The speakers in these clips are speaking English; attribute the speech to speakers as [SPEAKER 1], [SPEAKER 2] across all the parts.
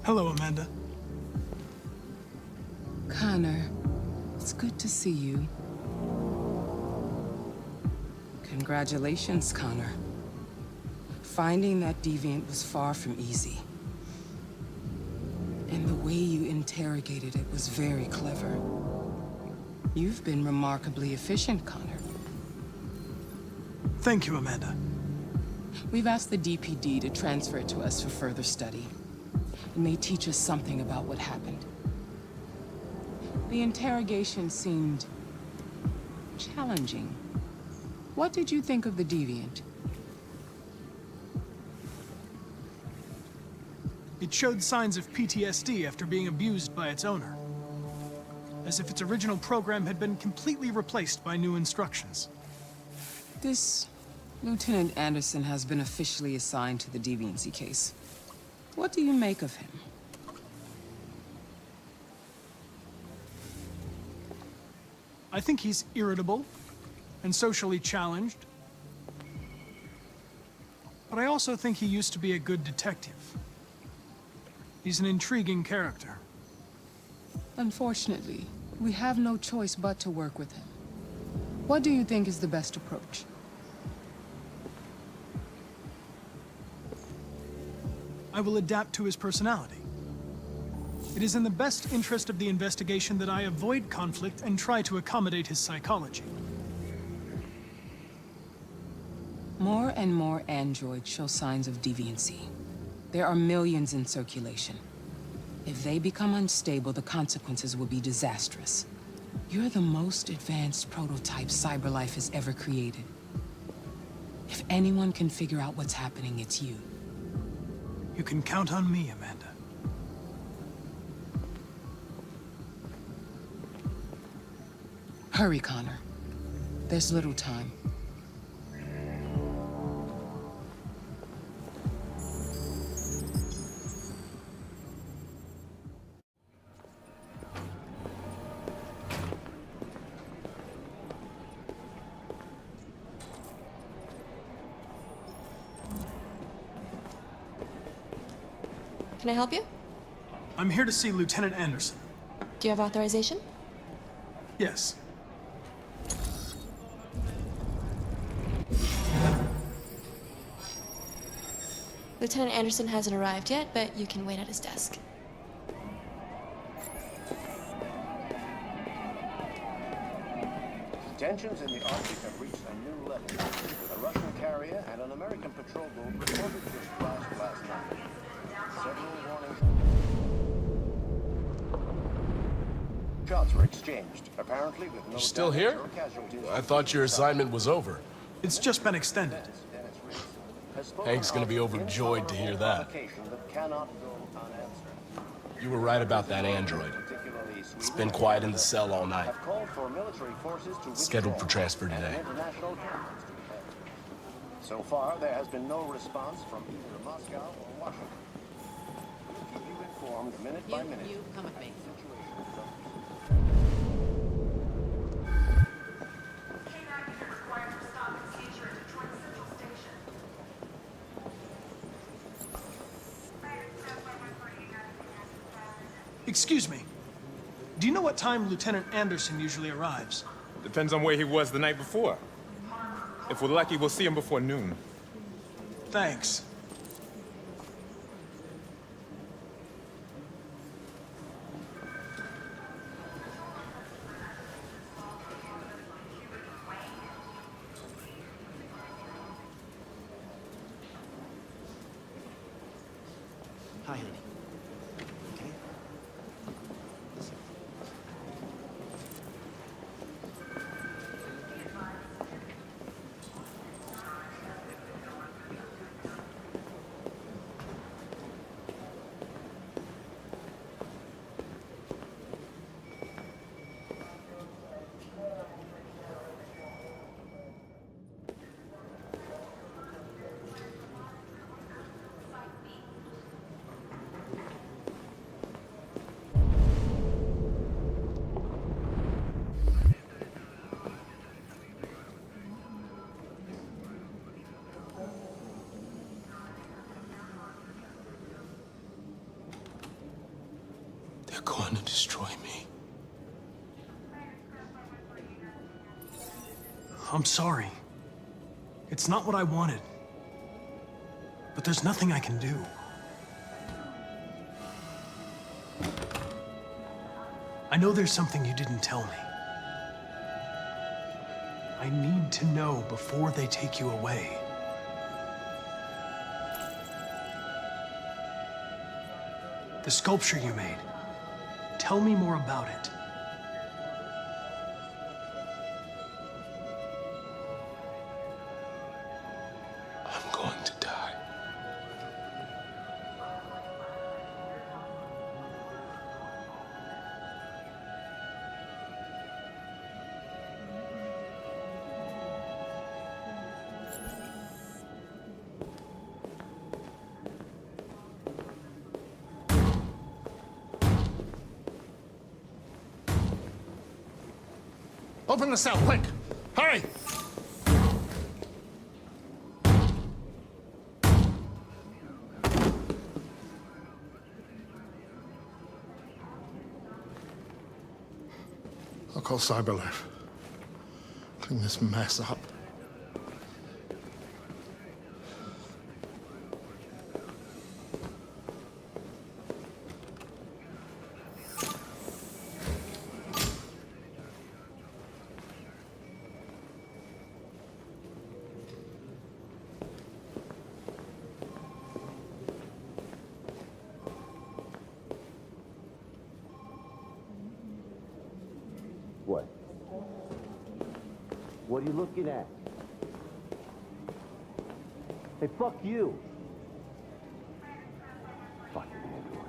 [SPEAKER 1] Hello, Amanda.
[SPEAKER 2] Connor, it's good to see you. Congratulations, Connor. Finding that deviant was far from easy. And the way you interrogated it was very clever. You've been remarkably efficient, Connor.
[SPEAKER 1] Thank you, Amanda.
[SPEAKER 2] We've asked the DPD to transfer it to us for further study. It may teach us something about what happened. The interrogation seemed challenging. What did you think of the deviant?
[SPEAKER 1] It showed signs of PTSD after being abused by its owner. As if its original program had been completely replaced by new instructions.
[SPEAKER 2] This Lieutenant Anderson has been officially assigned to the deviancy case. What do you make of him?
[SPEAKER 1] I think he's irritable and socially challenged. But I also think he used to be a good detective. He's an intriguing character.
[SPEAKER 2] Unfortunately, we have no choice but to work with him. What do you think is the best approach?
[SPEAKER 1] I will adapt to his personality. It is in the best interest of the investigation that I avoid conflict and try to accommodate his psychology.
[SPEAKER 2] More and more androids show signs of deviancy. There are millions in circulation. If they become unstable, the consequences will be disastrous. You're the most advanced prototype CyberLife has ever created. If anyone can figure out what's happening, it's you.
[SPEAKER 1] You can count on me, Amanda.
[SPEAKER 2] Hurry, Connor. There's little time.
[SPEAKER 3] Can I help you?
[SPEAKER 1] I'm here to see Lieutenant Anderson.
[SPEAKER 3] Do you have authorization?
[SPEAKER 1] Yes.
[SPEAKER 3] Lieutenant Anderson hasn't arrived yet, but you can wait at his desk.
[SPEAKER 4] Tensions in the Arctic have reached a new level. A Russian carrier and an American patrol boat reported just last night. Several warning shots were exchanged, apparently with no
[SPEAKER 5] You're still
[SPEAKER 4] damage
[SPEAKER 5] here?
[SPEAKER 4] or casualties.
[SPEAKER 5] I thought your assignment was over.
[SPEAKER 1] It's just been extended.
[SPEAKER 5] Hank's gonna be overjoyed to hear that. You were right about that android. It's been quiet in the cell all night. Scheduled for transfer today.
[SPEAKER 4] So far, there has been no response from either Moscow or Washington. We'll keep you informed minute by minute.
[SPEAKER 6] You come with me.
[SPEAKER 1] Excuse me. Do you know what time Lieutenant Anderson usually arrives?
[SPEAKER 7] Depends on where he was the night before. If we're lucky, we'll see him before noon.
[SPEAKER 1] Thanks.
[SPEAKER 6] Hi, honey. Okay?
[SPEAKER 5] You're going to destroy me.
[SPEAKER 1] I'm sorry. It's not what I wanted. But there's nothing I can do. I know there's something you didn't tell me. I need to know before they take you away. The sculpture you made. Tell me more about it.
[SPEAKER 5] I'm going to die.
[SPEAKER 8] Open the cell, quick! Hurry! I'll call Cyberlife. Clean this mess up.
[SPEAKER 4] What? What are you looking at? Hey, fuck you! Fucking android.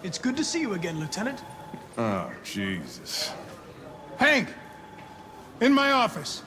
[SPEAKER 1] It's good to see you again, Lieutenant.
[SPEAKER 8] Oh, Jesus. Hank! In my office!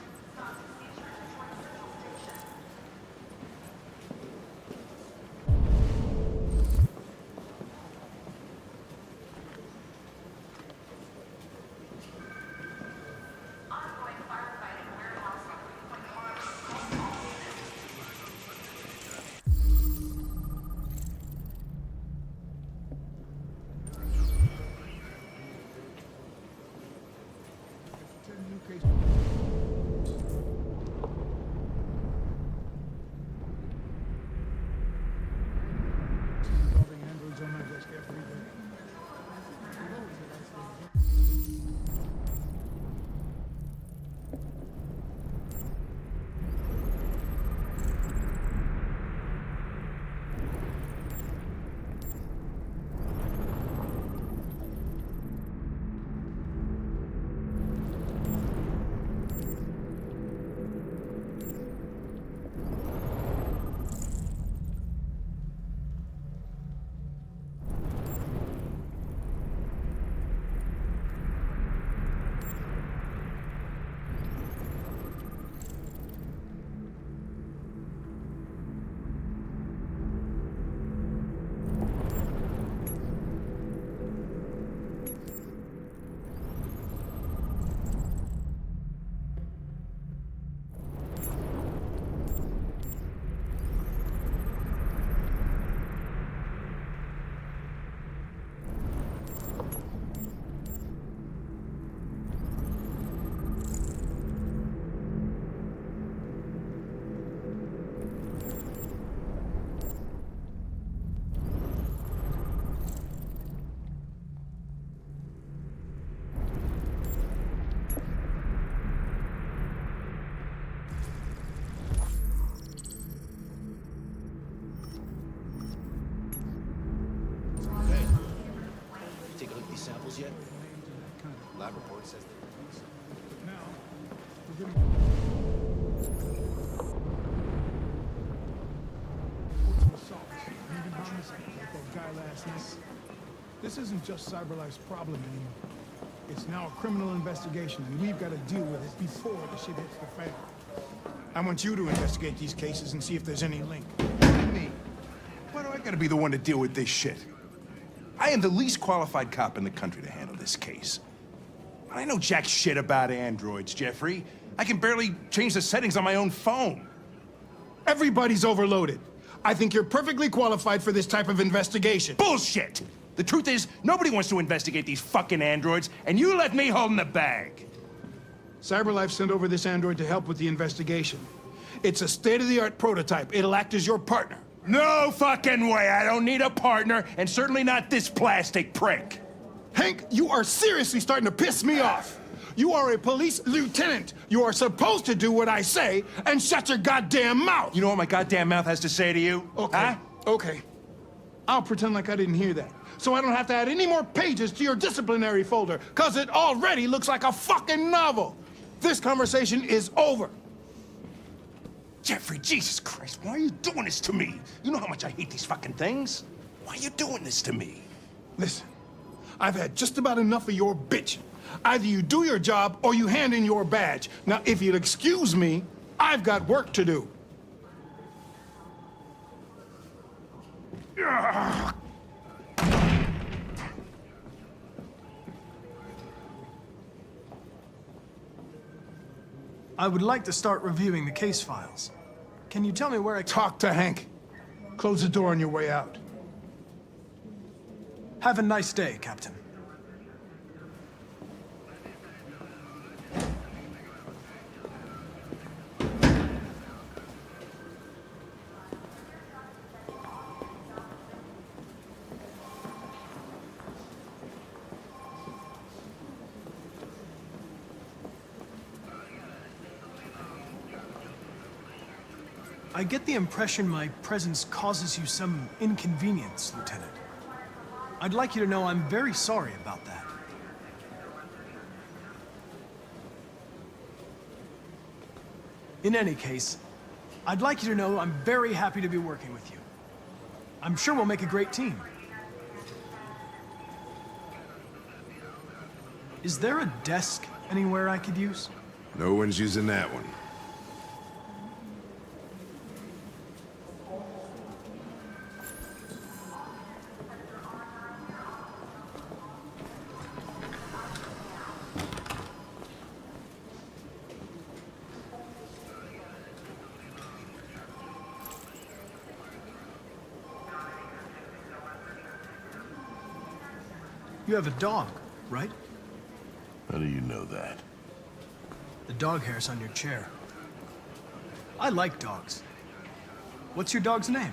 [SPEAKER 6] Take a look at these samples yet? Lab report says
[SPEAKER 9] This isn't just CyberLife's problem anymore. It's now a criminal investigation, and we've got to deal with it before the shit hits the fan. I want you to investigate these cases and see if there's any link. Me.
[SPEAKER 10] gotta be the one to deal with this shit. I am the least qualified cop in the country to handle this case. But I know jack shit about androids, Jeffrey. I can barely change the settings on my own phone.
[SPEAKER 9] Everybody's overloaded. I think you're perfectly qualified for this type of investigation.
[SPEAKER 10] Bullshit! The truth is, nobody wants to investigate these fucking androids, and you left me holding the bag.
[SPEAKER 9] CyberLife sent over this android to help with the investigation. It's a state-of-the-art prototype. It'll act as your partner.
[SPEAKER 10] No fucking way! I don't need a partner, and certainly not this plastic prick.
[SPEAKER 9] Hank, you are seriously starting to piss me off. You are a police lieutenant. You are supposed to do what I say and shut your goddamn mouth.
[SPEAKER 10] You know what my goddamn mouth has to say to you?
[SPEAKER 9] Okay,
[SPEAKER 10] huh?
[SPEAKER 9] okay. I'll pretend like I didn't hear that, so I don't have to add any more pages to your disciplinary folder, because it already looks like a fucking novel. This conversation is over.
[SPEAKER 10] Jeffrey, Jesus Christ, why are you doing this to me? You know how much I hate these fucking things. Why are you doing this to me?
[SPEAKER 9] Listen, I've had just about enough of your bitching. Either you do your job or you hand in your badge. Now, if you'll excuse me, I've got work to do.
[SPEAKER 1] I would like to start reviewing the case files. Can you tell me where I
[SPEAKER 9] Talk to Hank. Close the door on your way out.
[SPEAKER 1] Have a nice day, Captain. I get the impression my presence causes you some inconvenience, Lieutenant. I'd like you to know I'm very sorry about that. In any case, I'd like you to know I'm very happy to be working with you. I'm sure we'll make a great team. Is there a desk anywhere I could use?
[SPEAKER 11] No one's using that one.
[SPEAKER 1] You have a dog, right?
[SPEAKER 11] How do you know that?
[SPEAKER 1] The dog hair's on your chair. I like dogs. What's your dog's name?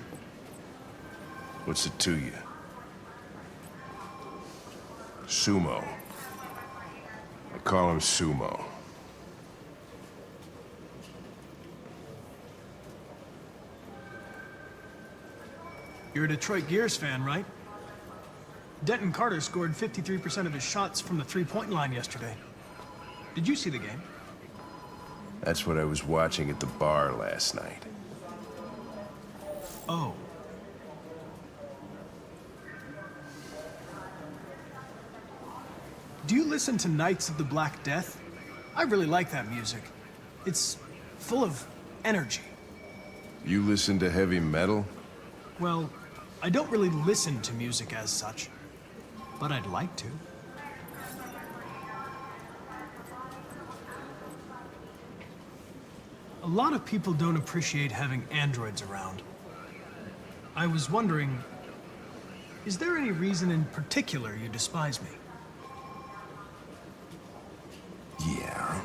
[SPEAKER 11] What's it to you? Sumo. I call him Sumo.
[SPEAKER 1] You're a Detroit Gears fan, right? Denton Carter scored 53% of his shots from the three-point line yesterday. Did you see the game?
[SPEAKER 11] That's what I was watching at the bar last night.
[SPEAKER 1] Oh. Do you listen to Knights of the Black Death? I really like that music. It's full of energy.
[SPEAKER 11] You listen to heavy metal?
[SPEAKER 1] Well, I don't really listen to music as such, but I'd like to. A lot of people don't appreciate having androids around. I was wondering, is there any reason in particular you despise me?
[SPEAKER 11] Yeah.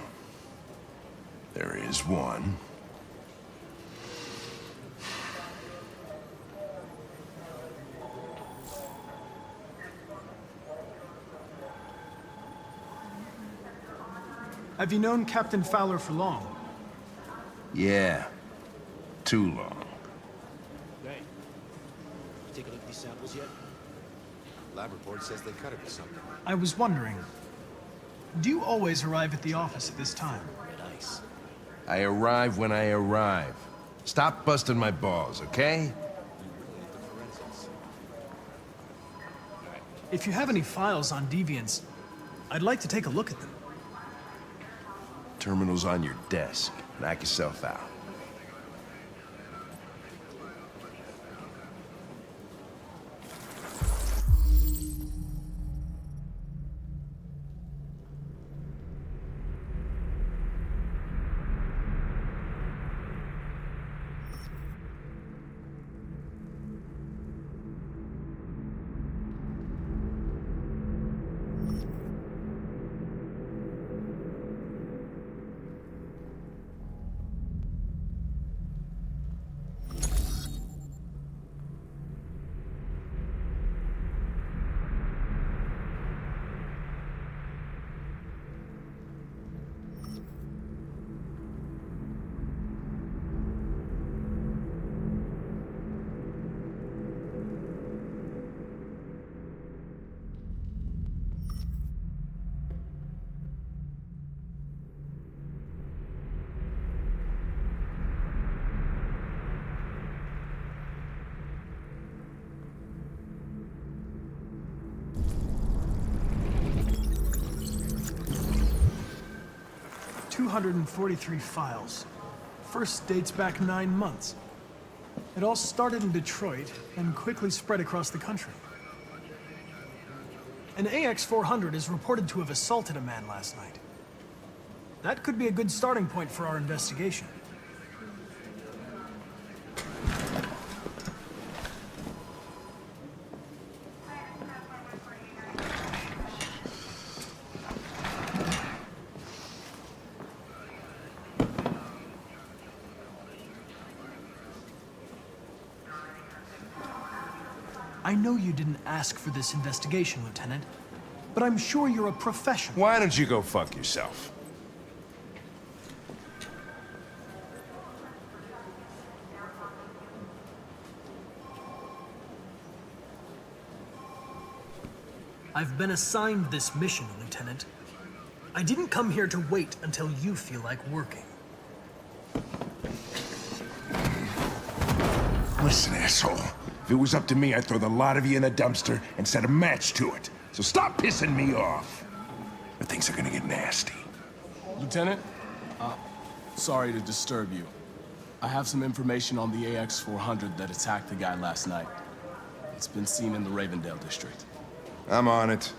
[SPEAKER 11] There is one.
[SPEAKER 1] Have you known Captain Fowler for long?
[SPEAKER 11] Yeah. Too long.
[SPEAKER 6] Hey, you take a look at these samples yet? Lab report says they cut it or something.
[SPEAKER 1] I was wondering, do you always arrive at the office at this time?
[SPEAKER 6] Red ice.
[SPEAKER 11] I arrive when I arrive. Stop busting my balls, okay?
[SPEAKER 1] If you have any files on Deviants, I'd like to take a look at them.
[SPEAKER 11] Terminal's on your desk. Knock yourself out.
[SPEAKER 1] 243 files. First dates back 9 months. It all started in Detroit and quickly spread across the country. An AX-400 is reported to have assaulted a man last night. That could be a good starting point for our investigation. I know you didn't ask for this investigation, Lieutenant, but I'm sure you're a professional.
[SPEAKER 10] Why don't you go fuck yourself?
[SPEAKER 1] I've been assigned this mission, Lieutenant. I didn't come here to wait until you feel like working.
[SPEAKER 10] Listen, asshole. If it was up to me, I'd throw the lot of you in a dumpster and set a match to it. So stop pissing me off. Or things are gonna get nasty.
[SPEAKER 5] Lieutenant, sorry to disturb you. I have some information on the AX-400 that attacked the guy last night. It's been seen in the Ravendale district.
[SPEAKER 10] I'm on it.